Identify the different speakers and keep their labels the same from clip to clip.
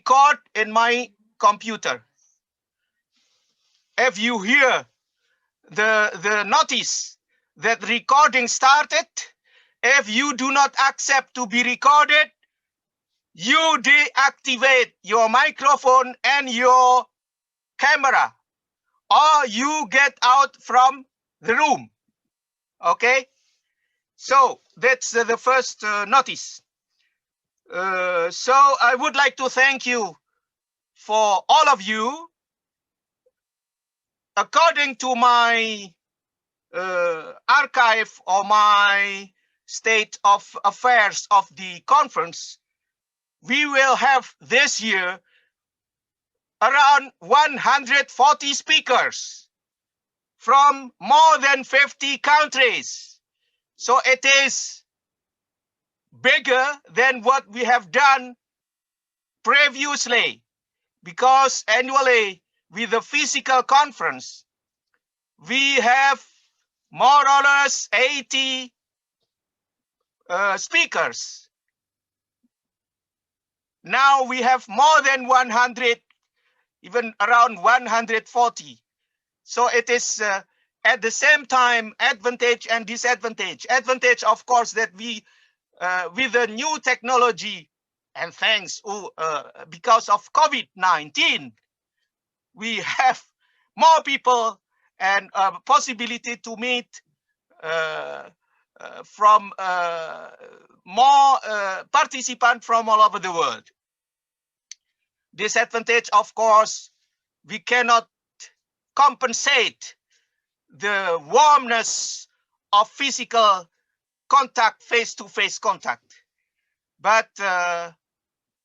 Speaker 1: record in my computer. If you hear the notice that recording started, if you do not accept to be recorded, you deactivate your microphone and your camera, or you get out from the room. Okay? So that's the first notice. So I would like to thank you for all of you. According to my archive or my state of affairs of the conference, we will have this year around 140 speakers from more than 50 countries. So it is bigger than what we have done previously, because annually with the physical conference, we have more or less 80 speakers. Now we have more than 100, even around 140. So it is at the same time advantage and disadvantage. Advantage, of course, that we with the new technology and thanks because of COVID-19, we have more people and possibility to meet from more participants from all over the world. Disadvantage, of course, we cannot compensate the warmness of physical contact, face-to-face contact. But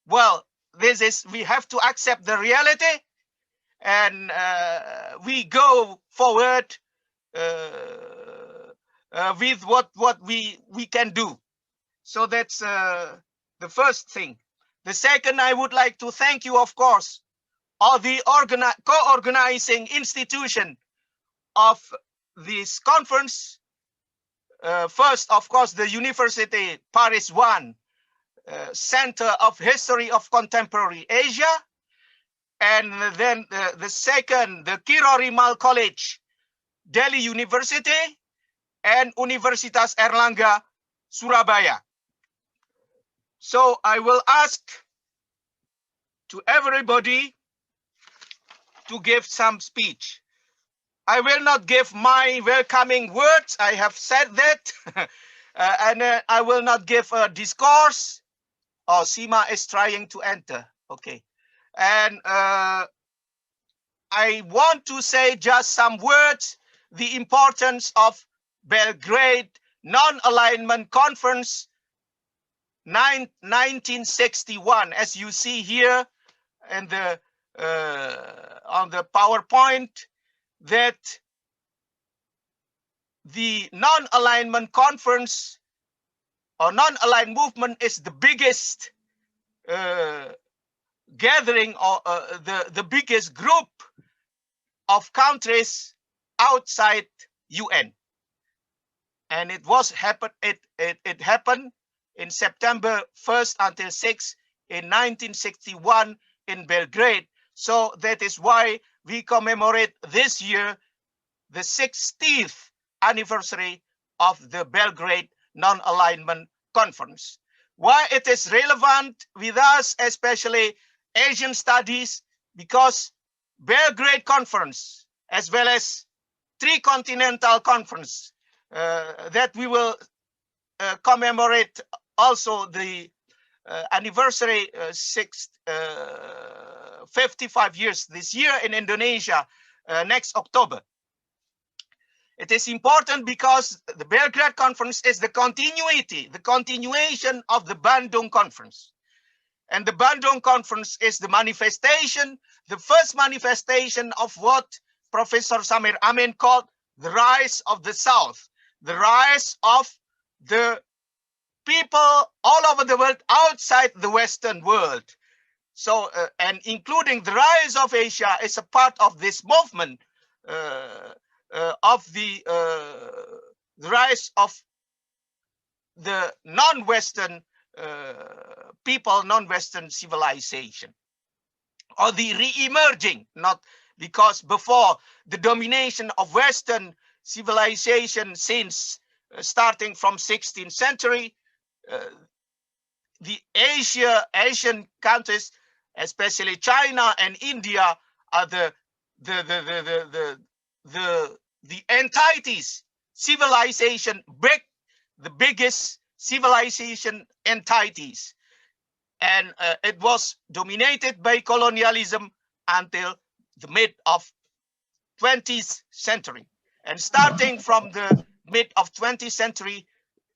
Speaker 1: well, this is, we have to accept the reality, and we go forward with what we can do. So that's the first thing. The second, I would like to thank you, of course, all the co-organizing institution of this conference. First, of course, the Université Paris 1, Center of History of Contemporary Asia. And then the second, the Kirori College, Delhi University, and Universitas Airlangga, Surabaya. So I will ask to everybody to give some speech. I will not give my welcoming words. I have said that. And I will not give a discourse. Oh, Seema is trying to enter. Okay. And I want to say just some words, the importance of Belgrade Non-Alignment Conference 1961, as you see here in the on the PowerPoint, that the non-alignment conference or non-aligned movement is the biggest gathering, or the biggest group of countries outside UN, and it happened in September 1st until 6th in 1961 in Belgrade. So that is why we commemorate this year the 60th anniversary of the Belgrade Non-Alignment Conference. Why it is relevant with us, especially Asian studies, because Belgrade Conference, as well as Tricontinental Conference, that we will commemorate also the anniversary 55 years this year in Indonesia next October. It is important because the Belgrade Conference is the continuation of the Bandung Conference. And the Bandung Conference is the manifestation, the first manifestation of what Professor Samir Amin called the rise of the South, the rise of the people all over the world outside the Western world. So, and including the rise of Asia is a part of this movement of the rise of the non-Western people, non-Western civilization. or the re-emerging, not because before the domination of Western civilization since starting from 16th century, the Asian countries, especially China and India, are the entities, civilization, the biggest civilization entities. And it was dominated by colonialism until the mid of 20th century. And starting from the mid of 20th century,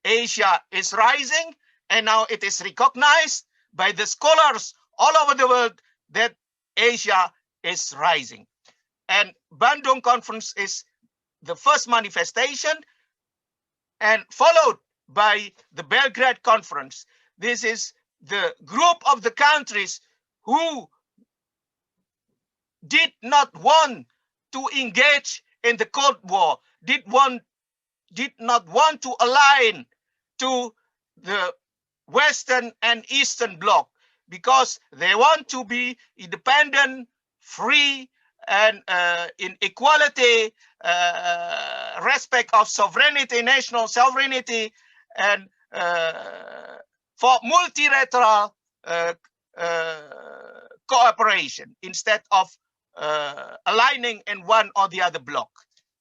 Speaker 1: Asia is rising, and now it is recognized by the scholars all over the world that Asia is rising. And Bandung Conference is the first manifestation, and followed by the Belgrade Conference. This is the group of the countries who did not want to engage in the Cold War, did not want to align to the Western and Eastern Bloc, because they want to be independent, free, and in equality, respect of sovereignty, national sovereignty, and for multilateral cooperation instead of aligning in one or the other bloc.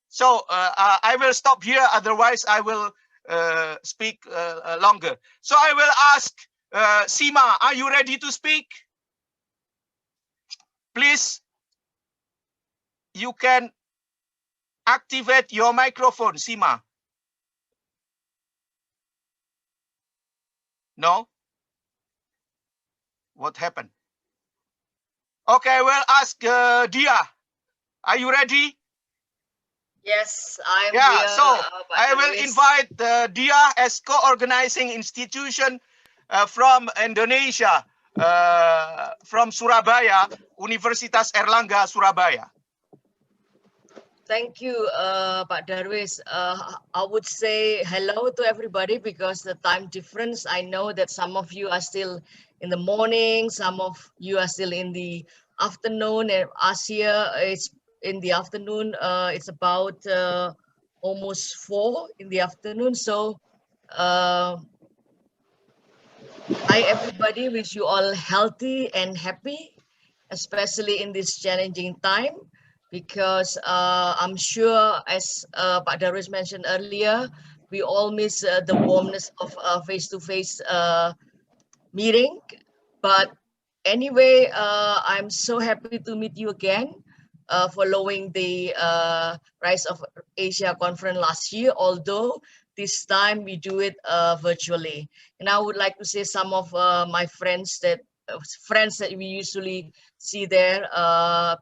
Speaker 1: So I will stop here, otherwise I will speak longer. So I will ask Seema, are you ready to speak? Please, you can activate your microphone, Seema. No? What happened? Okay, we'll ask Diah. Are you ready?
Speaker 2: Yes, I'm
Speaker 1: Yeah,
Speaker 2: here.
Speaker 1: so I will invite Diah as co-organizing institution from Indonesia, from Surabaya, Universitas Airlangga, Surabaya.
Speaker 2: Thank you, Pak Darwis. I would say hello to everybody because the time difference. I know that some of you are still in the morning, some of you are still in the afternoon, and us here it's in the afternoon. It's about almost 4 in the afternoon. So, hi everybody. Wish you all healthy and happy, especially in this challenging time, because I'm sure, as Pak Darwis mentioned earlier, we all miss the warmness of face-to-face meeting. But anyway, I'm so happy to meet you again following the Rise of Asia conference last year, although this time we do it virtually. And I would like to say some of my friends that we usually see there,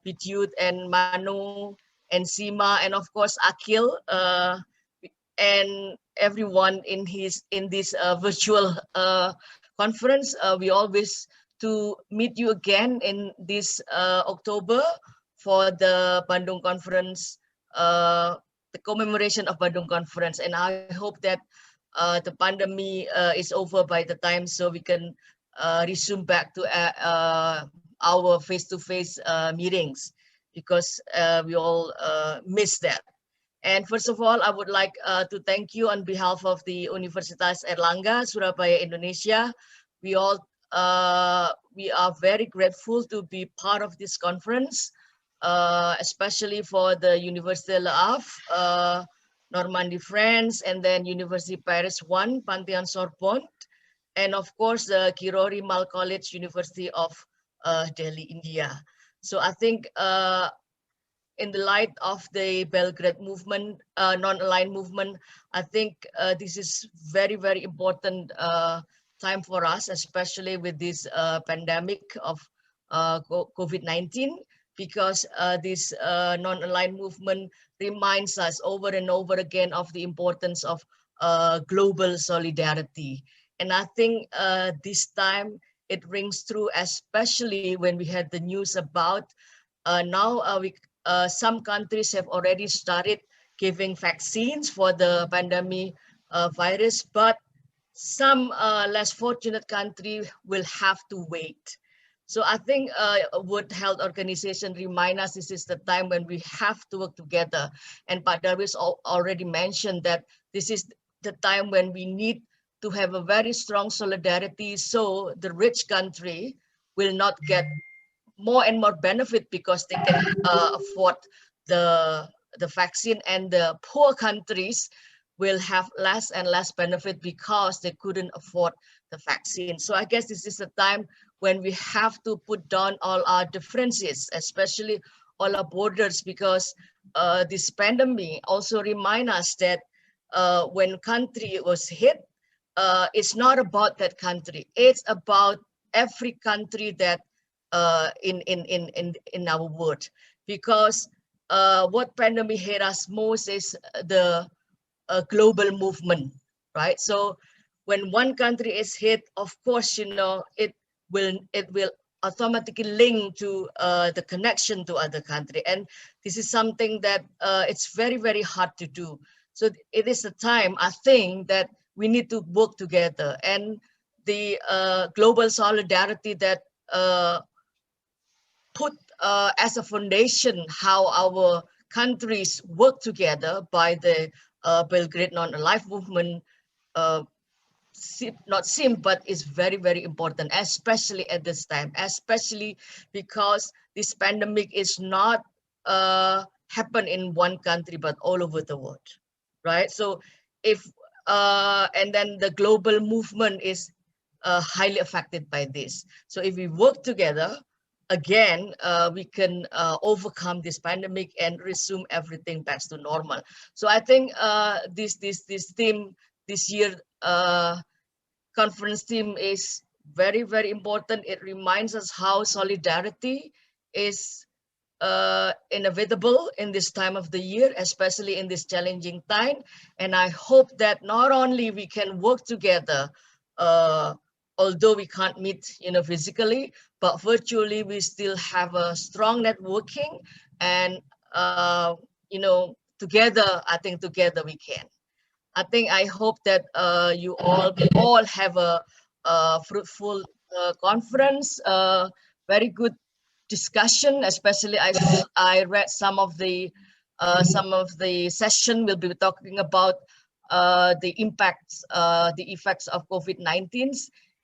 Speaker 2: Pityut and Manu and Seema, and of course Akil, and everyone in this virtual conference. We always to meet you again in this October for the Bandung conference, the commemoration of Bandung conference. And I hope that the pandemic is over by the time, so we can resume back to our face-to-face meetings, because we all miss that. And first of all, I would like to thank you on behalf of the Universitas Airlangga, Surabaya, Indonesia. We are very grateful to be part of this conference, especially for the Université Le Havre, Normandie, France, and then University Paris 1, Panthéon-Sorbonne, and of course the Kirori Mal College, University of Delhi, India. So I think in the light of the Belgrade movement, non-aligned movement, I think this is very, very important time for us, especially with this pandemic of COVID-19, because this non-aligned movement reminds us over and over again of the importance of global solidarity. And I think this time it rings true, especially when we had the news about some countries have already started giving vaccines for the pandemic virus, but some less fortunate country will have to wait. So I think World Health Organization remind us this is the time when we have to work together. And Pak Darwis already mentioned that this is the time when we need to have a very strong solidarity, so the rich country will not get more and more benefit because they can afford the vaccine, and the poor countries will have less and less benefit because they couldn't afford the vaccine. So I guess this is a time when we have to put down all our differences, especially all our borders, because this pandemic also remind us that when country was hit, it's not about that country. It's about every country that in our world, because what pandemic hit us most is the global movement, right? So when one country is hit, of course, you know, it will automatically link to the connection to other country, and this is something that it's very, very hard to do. So it is a time, I think, that we need to work together, and the global solidarity that put as a foundation how our countries work together by the Belgrade Non-Alive movement, not seem, but is very, very important, especially at this time, especially because this pandemic is not happen in one country, but all over the world, right? So if, and then the global movement is highly affected by this. So if we work together, again, we can overcome this pandemic and resume everything back to normal. So I think this theme this year, conference theme is very, very important. It reminds us how solidarity is inevitable in this time of the year, especially in this challenging time. And I hope that not only we can work together, although we can't meet, you know, physically, but virtually we still have a strong networking, and you know, together, I think together we can. I hope that you all have a fruitful conference, very good discussion. Especially I read some of the session will be talking about the impacts, the effects of COVID-19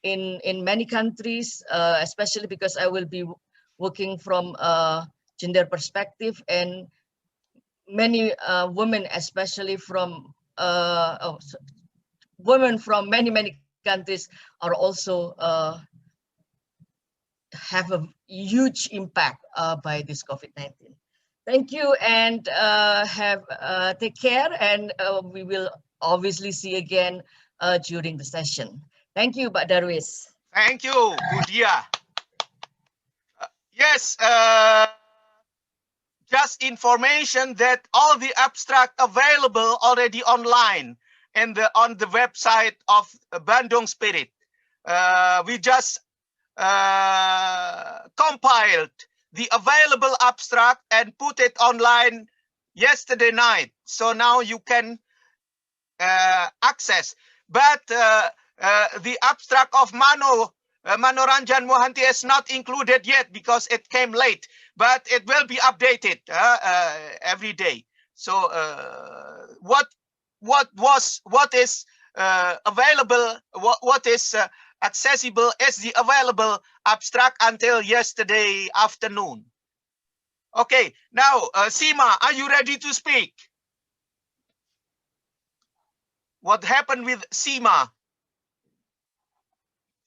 Speaker 2: in many countries, especially because I will be working from gender perspective, and many women, especially from women from many countries, are also have a huge impact by this COVID-19. Thank you, and take care, and we will obviously see again during the session. Thank you, Pak Darwis.
Speaker 1: Thank you, Diah. Yes, just information that all the abstract available already online and on the website of Bandung Spirit. We just compiled the available abstract and put it online yesterday night. So now you can access. But the abstract of Manoranjan Mohanty is not included yet because it came late, but it will be updated every day. So what is available, what is accessible is the available abstract until yesterday afternoon. Okay, now Seema, are you ready to speak? What happened with Seema?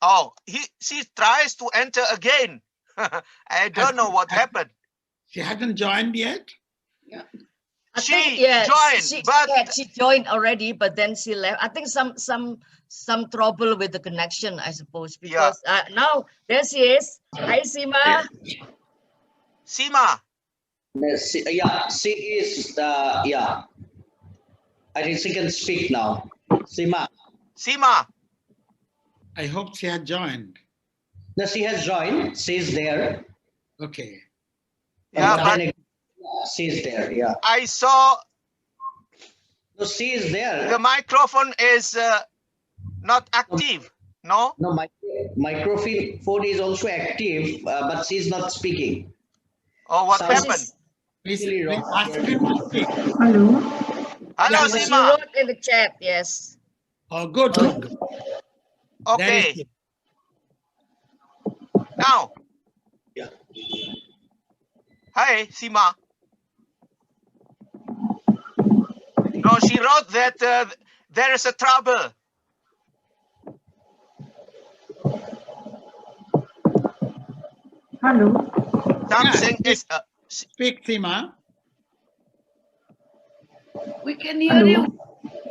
Speaker 1: Oh, she tries to enter again. I don't know what happened.
Speaker 3: She hasn't joined yet?
Speaker 2: Yeah.
Speaker 1: She joined,
Speaker 2: she joined already, but then she left. I think some trouble with the connection, I suppose, because now there she is. Hi, Seema.
Speaker 1: Seema.
Speaker 4: Yeah, she is. Yeah, I think she can speak now. Seema.
Speaker 1: Seema.
Speaker 3: I hope she has joined.
Speaker 4: No, she has joined. She's there.
Speaker 3: Okay.
Speaker 1: Yeah, but
Speaker 4: she's there. Yeah.
Speaker 1: I saw.
Speaker 4: No, she is there.
Speaker 1: The microphone is not active. No.
Speaker 4: No, microphone is also active, but she's not speaking.
Speaker 1: Oh, what
Speaker 4: Sounds-
Speaker 1: happened?
Speaker 3: Please,
Speaker 4: Really
Speaker 3: please
Speaker 4: wrong.
Speaker 3: ask him to speak.
Speaker 5: Hello.
Speaker 1: Hello,
Speaker 2: She
Speaker 1: Seema.
Speaker 2: wrote in the chat, yes.
Speaker 3: Oh, good, good, good. That is
Speaker 1: Okay,
Speaker 3: good.
Speaker 1: now,
Speaker 4: Yeah.
Speaker 1: hi, Seema. No, she wrote that there is a trouble.
Speaker 5: Hello.
Speaker 1: Something is.
Speaker 3: Speak, Seema.
Speaker 6: We can hear
Speaker 5: Hello.
Speaker 6: you.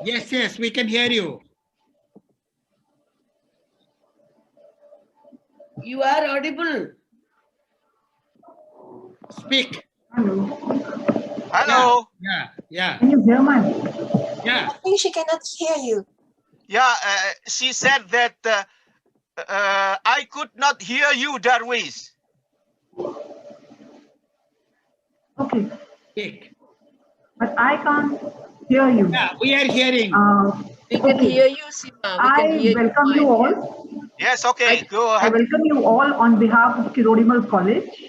Speaker 3: Yes, yes, we can hear you.
Speaker 6: You are audible.
Speaker 3: Speak.
Speaker 5: Hello.
Speaker 1: Hello.
Speaker 3: Yeah,
Speaker 5: Can you hear me?
Speaker 3: yeah.
Speaker 7: I think she cannot hear you.
Speaker 1: Yeah, she said that I could not hear you, Darwis.
Speaker 5: Okay.
Speaker 3: Speak.
Speaker 5: But I can't hear you.
Speaker 3: Yeah, we are hearing.
Speaker 2: We can
Speaker 5: Okay.
Speaker 2: hear you, Seema. We can
Speaker 5: I
Speaker 2: hear
Speaker 5: welcome you
Speaker 2: fine,
Speaker 5: all.
Speaker 1: Yes, okay, go
Speaker 5: I
Speaker 1: ahead.
Speaker 5: welcome you all on behalf of Kirori College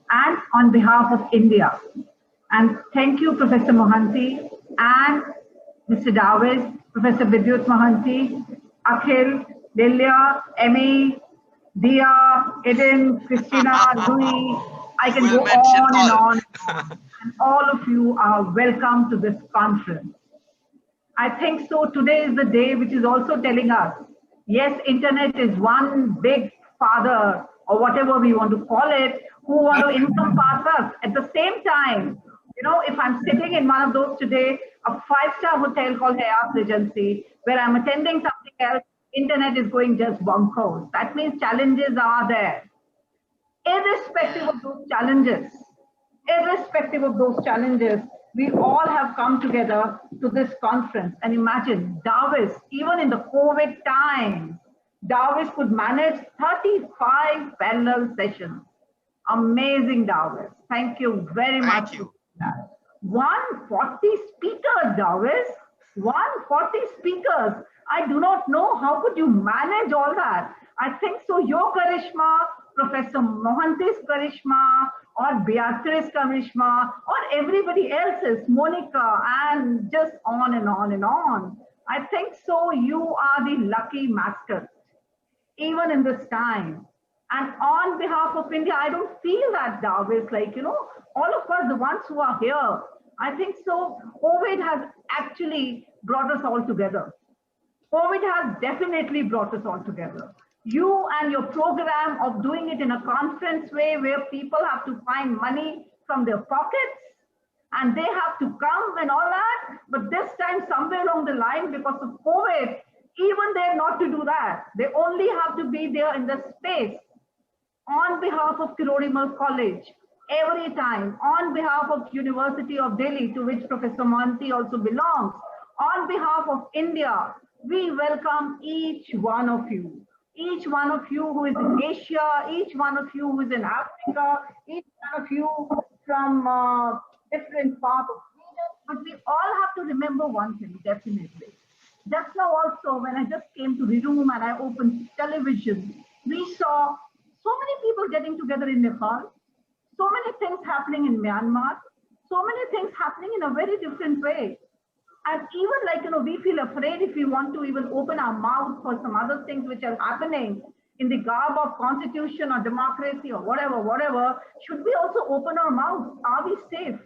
Speaker 5: and on behalf of India. And thank you, Professor Mohanty and Mr. Darwis, Professor Vidyut Mohanty, Akhil, Delia, Emmy, Diah, Eden, Christina, Rui. I can
Speaker 1: We'll
Speaker 5: go
Speaker 1: mention
Speaker 5: on and
Speaker 1: all.
Speaker 5: on. And all of you are welcome to this conference. I think so. Today is the day which is also telling us, yes, internet is one big father or whatever we want to call it, who want to encompass us. At the same time, you know, if I'm sitting in one of those today, a 5-star hotel called Hyatt Regency, where I'm attending something else, internet is going just bonkers. That means challenges are there. Irrespective of those challenges, we all have come together to this conference. And imagine, Darwis, even in the COVID times, Darwis could manage 35 parallel sessions. Amazing, Darwis. Thank you very much.
Speaker 1: Thank you.
Speaker 5: For that. 140 speakers, Darwis. 140 speakers. I do not know how could you manage all that. I think so. Your charisma, Professor Mohanty's charisma, or Beatrice's charisma, or everybody else's, Monica, and just on and on and on. I think so. You are the lucky mascot, even in this time. And on behalf of India, I don't feel that, Darwis, like, you know, all of us, the ones who are here, I think so. COVID has actually brought us all together. COVID has definitely brought us all together. You and your program of doing it in a conference way where people have to find money from their pockets and they have to come and all that. But this time, somewhere along the line, because of COVID, even they're not to do that. They only have to be there in the space. On behalf of Kirori College, every time, on behalf of University of Delhi, to which Professor Mohanty also belongs, on behalf of India, we welcome each one of you. Each one of you who is in Asia, each one of you who is in Africa, each one of you from different parts of region. But we all have to remember one thing, definitely. Just now also, when I just came to the room and I opened television, we saw so many people getting together in Nepal, so many things happening in Myanmar, so many things happening in a very different way. And even like, you know, we feel afraid if we want to even open our mouth for some other things which are happening in the garb of constitution or democracy or whatever, should we also open our mouths? Are we safe?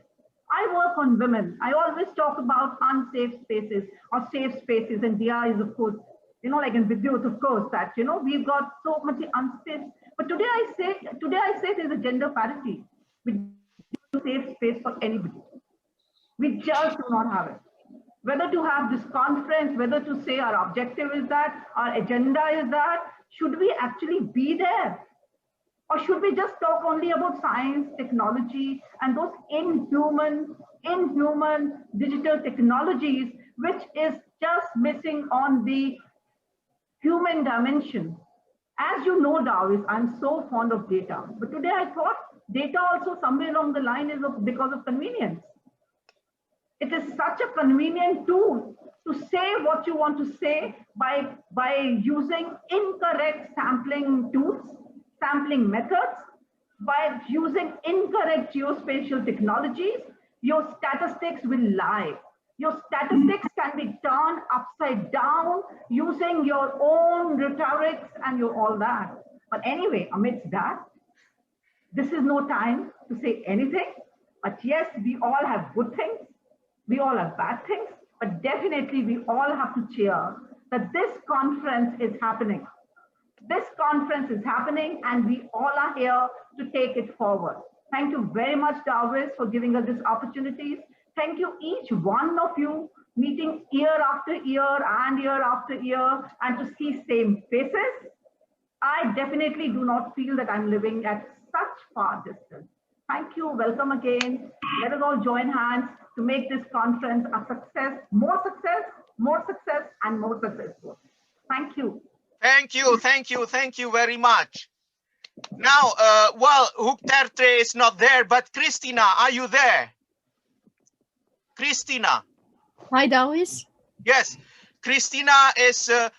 Speaker 5: I work on women. I always talk about unsafe spaces or safe spaces, and Diah is, of course, you know, like in Vidyut, of course, that, you know, we've got so much unsafe. But today I say there's a gender parity. We don't have a safe space for anybody. We just do not have it. Whether to have this conference, whether to say our objective is that, our agenda is that, should we actually be there? Or should we just talk only about science, technology, and those inhuman digital technologies, which is just missing on the human dimension? As you know, Darwis, I'm so fond of data. But today I thought data also somewhere along the line is because of convenience. It is such a convenient tool to say what you want to say by using incorrect sampling tools, sampling methods, by using incorrect geospatial technologies. Your statistics will lie. Your statistics can be turned upside down using your own rhetorics and your all that. But anyway, amidst that, this is no time to say anything. But yes, we all have good things. We all have bad things. But definitely we all have to cheer that this conference is happening. This conference is happening and we all are here to take it forward. Thank you very much, Darwis, for giving us this opportunity. Thank you, each one of you, meeting year after year and year after year, and to see same faces. I definitely do not feel that I'm living at such far distance. Thank you, welcome again. Let us all join hands to make this conference a success, more success, more success, and more successful. Thank you.
Speaker 1: Thank you, thank you, thank you very much. Now, well, Huktertre is not there, but Christina, are you there? Christina.
Speaker 7: Hi, Darwis.
Speaker 1: Yes, Christina is the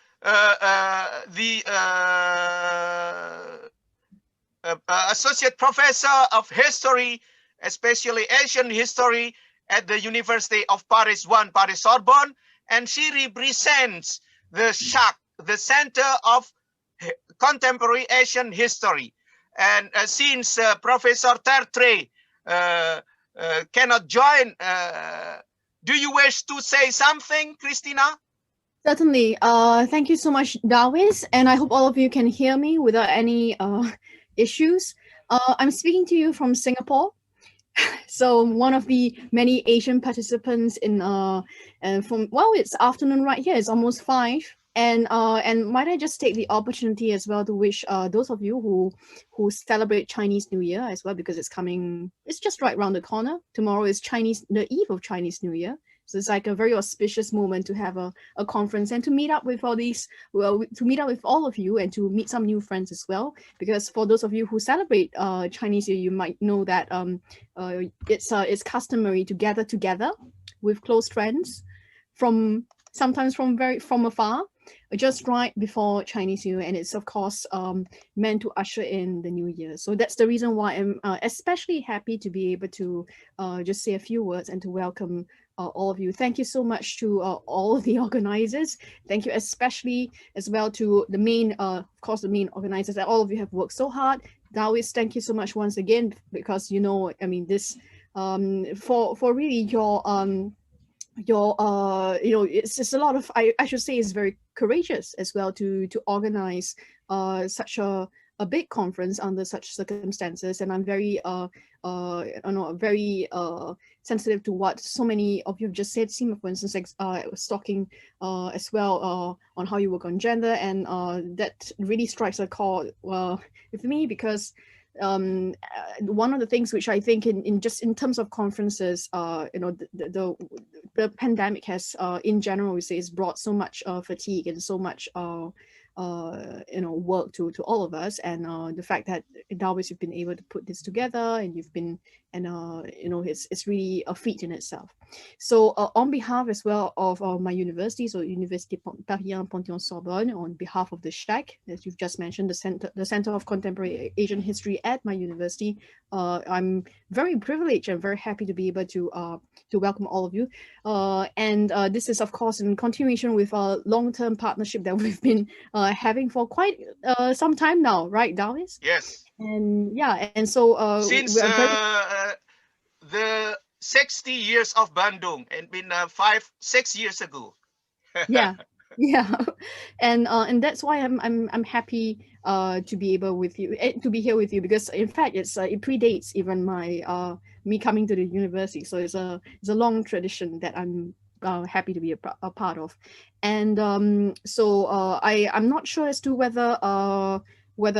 Speaker 1: associate professor of history, especially Asian history at the Université of Paris 1, Panthéon-Sorbonne, and she represents the SHAC, the Center of Contemporary Asian History. And since Professor Tertre cannot join, do you wish to say something, Christina?
Speaker 7: Certainly. Thank you so much, Darwis, and I hope all of you can hear me without any issues. I'm speaking to you from Singapore. So one of the many Asian participants in it's afternoon right here. It's almost 5. And might I just take the opportunity as well to wish those of you who celebrate Chinese New Year as well, because it's just right around the corner. Tomorrow is the eve of Chinese New Year. So it's like a very auspicious moment to have a conference and to meet up with to meet up with all of you and to meet some new friends as well. Because for those of you who celebrate Chinese New Year, you might know that it's customary to gather together with close friends sometimes from afar, just right before Chinese New Year, and it's of course meant to usher in the new year. So that's the reason why I'm especially happy to be able to just say a few words and to welcome all of you. Thank you so much to all of the organizers. Thank you especially as well to the main, of course, the main organizers. That all of you have worked so hard. Darwis, thank you so much once again, because this for really your it's just a lot of, I should say, it's very courageous as well to organize such a big conference under such circumstances. And I'm very very sensitive to what so many of you have just said. Seema, for instance, was talking as well on how you work on gender, and that really strikes a chord with me, because one of the things which I think in terms of conferences, the pandemic has in general, we say, has brought so much fatigue and so much work to all of us. And the fact that, Darwis, you've been able to put this together, and you've been, it's really a feat in itself. So on behalf as well of my university, so Université Parihar Panthéon-Sorbonne, on behalf of the SHAC, as you've just mentioned, the Center of Contemporary Asian History at my university, I'm very privileged and very happy to be able to welcome all of you. And this is, of course, in continuation with a long-term partnership that we've been having for quite some time now, right, Darwis?
Speaker 1: Yes.
Speaker 7: And yeah, and so
Speaker 1: since the 60 years of Bandung, and been 6 years ago.
Speaker 7: yeah. And that's why I'm happy to be able to be here with you, because in fact it predates even my me coming to the university. So it's a long tradition that I'm happy to be a part of. And so I'm not sure as to whether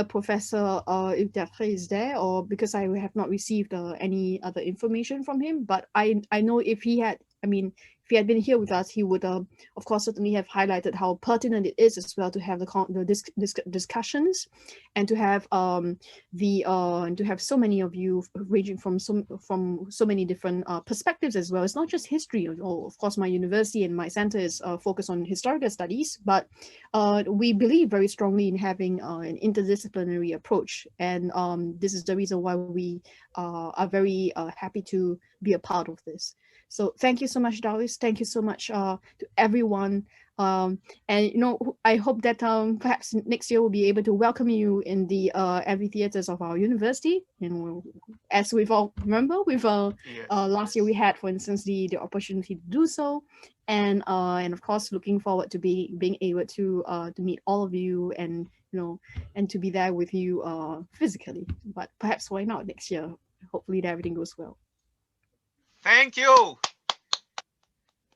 Speaker 7: Professor Tertre is there, or because I have not received any other information from him. But I know if he had, if he had been here with us, he would, of course, certainly have highlighted how pertinent it is as well to have the discussions, and to have to have so many of you ranging from so many different perspectives as well. It's not just history. Of course, my university and my center is focused on historical studies, but we believe very strongly in having an interdisciplinary approach, and this is the reason why we are very happy to be a part of this. So thank you so much, Darwis. Thank you so much to everyone. And I hope that perhaps next year we'll be able to welcome you in the amphitheaters of our university. As we've all remember, last year we had, for instance, the opportunity to do so, and of course looking forward to being able to meet all of you, and and to be there with you physically. But perhaps why not next year? Hopefully that everything goes well.
Speaker 1: Thank you.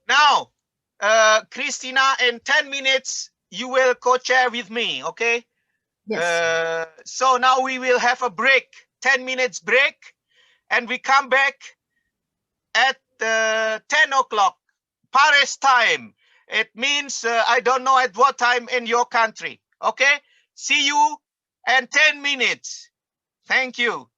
Speaker 1: Now, Christina, in 10 minutes, you will co-chair with me, okay?
Speaker 7: Yes.
Speaker 1: So now we will have a break, 10 minutes break, and we come back at 10 o'clock, Paris time. It means, I don't know at what time in your country, okay? See you in 10 minutes. Thank you.